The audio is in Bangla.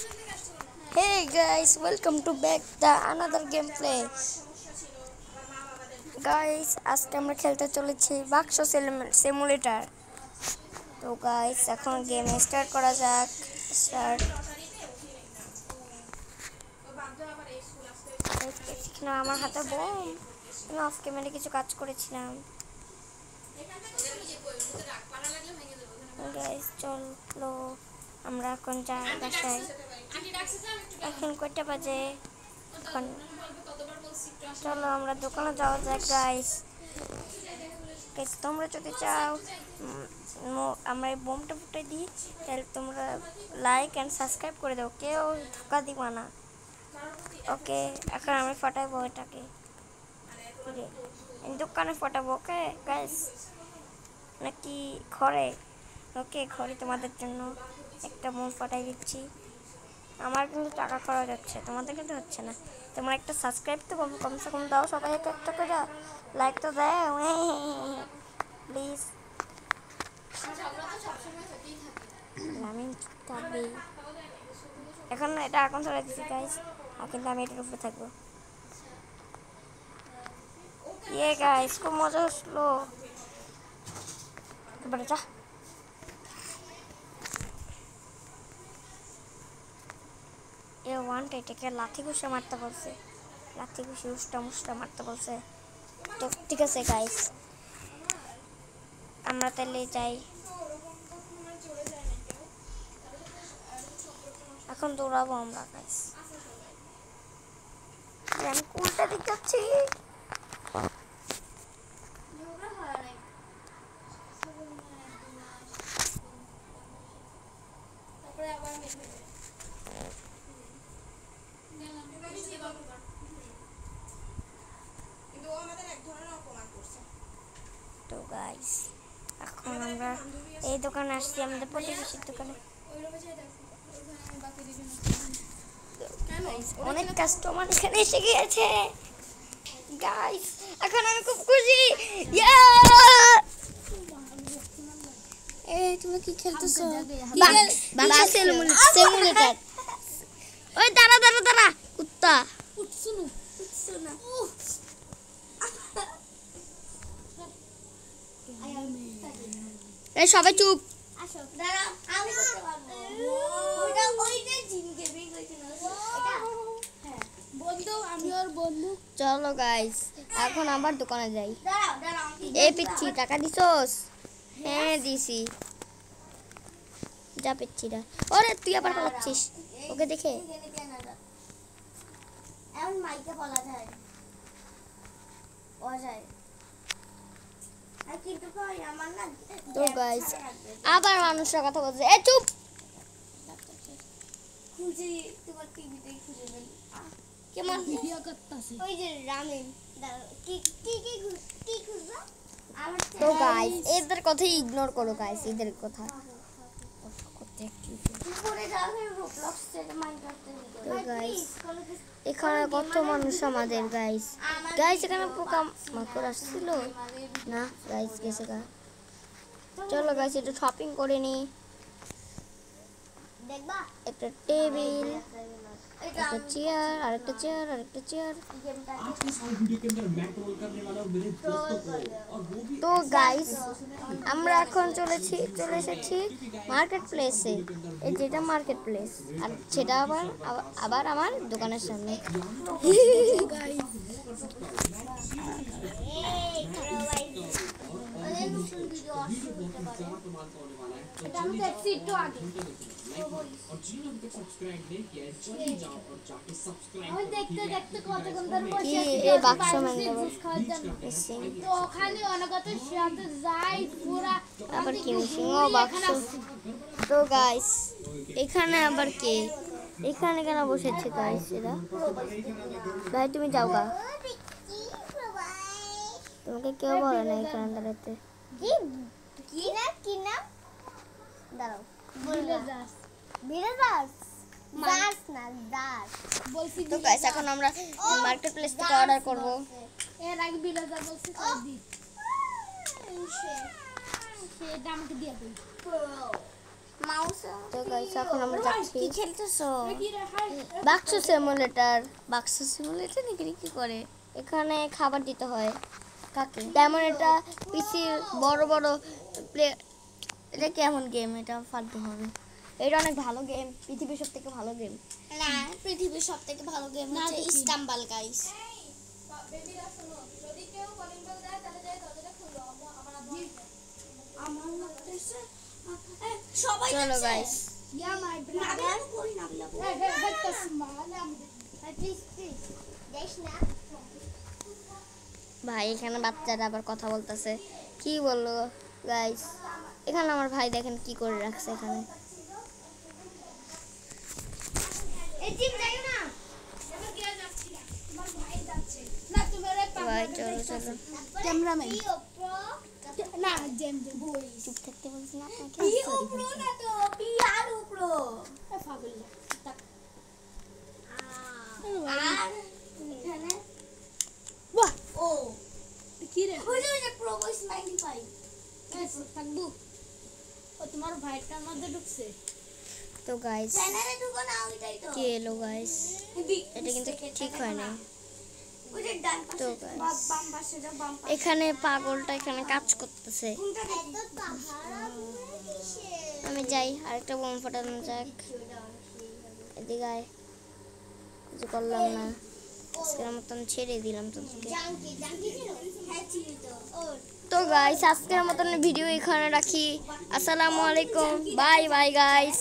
Hey guys, welcome to back the another gameplay. Guys, আজকে আমরা খেলতে চলেছি বাক্স সিমুলেটর। তো গাইস এখন গেম স্টার্ট করা যাক। স্টার্ট। এখানে আমার হাতে বোম। আমি অফ ক্যামেরা কিছু কাজ করেছিলাম। গাইস চলো আমরা এখন যাই বাসায়। এখন কয়টা বাজে? এখন চলো আমরা দোকানে যাওয়া যাক গাইস। তোমরা যদি চাও আমরা এই বোমটা ফুটে দিই তাহলে তোমরা লাইক অ্যান্ড সাবস্ক্রাইব করে দাও, কেউ ধোকা দিবা না। ওকে, এখন আমি ফাটাবো এটাকে, দোকানে ফাটাবো। ওকে গাইস, নাকি ঘরে? ওকে, ঘরে তোমাদের জন্য একটা বোম ফাটাই দিচ্ছি। আমার কিন্তু টাকা খরচ হচ্ছে, তোমাদের কিন্তু হচ্ছে না। তোমরা একটা সাবস্ক্রাইব তো কমসে কম দাও, সবাই একটা করে লাইক তো দাও প্লিজ। আমি এখন এটা এখন চলে দিচ্ছি গাইস, কিন্তু আমি এটার উপরে থাকবো। ইয়ে গাইস, খুব মজা হচ্ছিল। এবারে যা। এ ওয়ানটা এটাকে লাথি ঘুষে মারতে বলছে, লাথি ঘুষে উষ্টা মুষ্টা মারতে বলছে। তো ঠিক আছে গাইস, আমরা তাহলে যাই। এখন দৌড়াবো আমরা গাইস। আমি কোনটা দিক যাচ্ছি? তো গাইস এখন আমরা এই দোকানে আসছি, আমাদের প্রতিবেশীর দোকানে। অনেক কাস্টমার এখানে এসে গিয়েছে গাইস, এখন আমি খুব খুশি। এই তুমি কি খেলতেছো? বাক্স সিমুলেটর। ওই দাঁড়া দাঁড়া দাঁড়া কুত্তা। এই সবাই চুপ। চলো গাইস এখন আবার দোকানে যাই। এই পিচ্ছি টাকা দিছোস? হ্যাঁ দিছি। যা পিচ্ছিটা। ওরে তুই আবার পালাচ্ছিস ওকে দেখে। তো গাইস আবার মানুষরা কথা বলছে। এ চুপ। কেমন ভিডিও করতেছে? ওই যে রামেন কি কি কি কি খুঁজছো? তো গাইস এদের কথা ইগনোর করো গাইস, এদের কথা তো গাইস এখানে কত মানুষ আমাদের গাইস। গাইস এখানে পোকা মাকড় আসছিল না গাইস, গেছে গা। চলো গাইস একটু শপিং করে নি। একটা টেবিল, একটা চেয়ার, আরেকটা চেয়ার, আরেকটা চেয়ার। তো গাইস আমরা এখন চলে এসেছি মার্কেট প্লেসে। এই যেটা মার্কেট প্লেস, আর সেটা আবার আমার দোকানের সামনে। আবার কি মিশিং ও বাক্স। তো গাইস এখানে আবার কে? এখানে কেন বসেছে গাইস এরা? ভাই তুমি যাও গা, তোমাকে কেউ বলে না এখানে দাঁড়াতে। কি নাম দাঁড়াও, তো গাইস এখন আমরা মার্কেট প্লেস থেকে অর্ডার করব। এর আগে বিলাদার বলছি দি সে দামকে দিয়ে দেই। তো গাইস এখন আমরা যাচ্ছি। কি খেলতেছো? বাক্স সিমুলেটর। বাক্স সিমুলেটর নাকি কি করে? এখানে খাবার দিতে হয়। কাকে? যেমন এটা পিসি বড় বড় প্লে। এটা কেমন গেম? এটা ফালতু হবে। এটা অনেক ভালো গেম, পৃথিবীর সবথেকে ভালো গেম। না, পৃথিবীর সবথেকে ভালো গেম হচ্ছে ইস্তাম্বুল গাইস। বেবিরা শোনো, যদি কেউ কলিং বেল দেয় তাহলে যাই দরজাটা খুলো। আমার আমার লাগতেছে সবাই চলো গাইস। ইয়া মাই ব্রাদার করি না বলা। হ্যাঁ স্মল প্লিজ দেখ না। ভাই এখানে বাচ্চারা আবার কথা বলতেছে। কি বললো গাইস? এখানে আমার ভাই দেখেন কি করে রাখছে এখানে। এই জিম যাই না। এবার কি যাচ্ছি না। তোমার ভাই যাচ্ছে। না তুমি রে ভাই চলো চলো। ক্যামেরাম্যান। না জেম বই চুপ থাকতে বলছ না আপনাকে। পিও প্রো না তো পিআর প্রো। এ পাগল। আর এখানে বাহ ও কি রে ওই যে প্রো ভয়েস 95 থাকবো। ও তোমার ভাইটার মধ্যে ঢুকছে। তো গাইস চ্যানেলে ঢুকো না ওইটাই তো। কি এলো গাইস? এটা কিন্তু ঠিক হয় না। তো এখানে পাগলটা এখানে কাজ করতেছে। আমি যাই আরেকটা বোম ফাটানো যাক। এদিকে আয়। কিছু করলাম না, আজকের মতন ছেড়ে দিলাম তোকে। তো গাইস আজকের মতন ভিডিও এখানে রাখি। আসসালামু আলাইকুম, বাই বাই গাইস।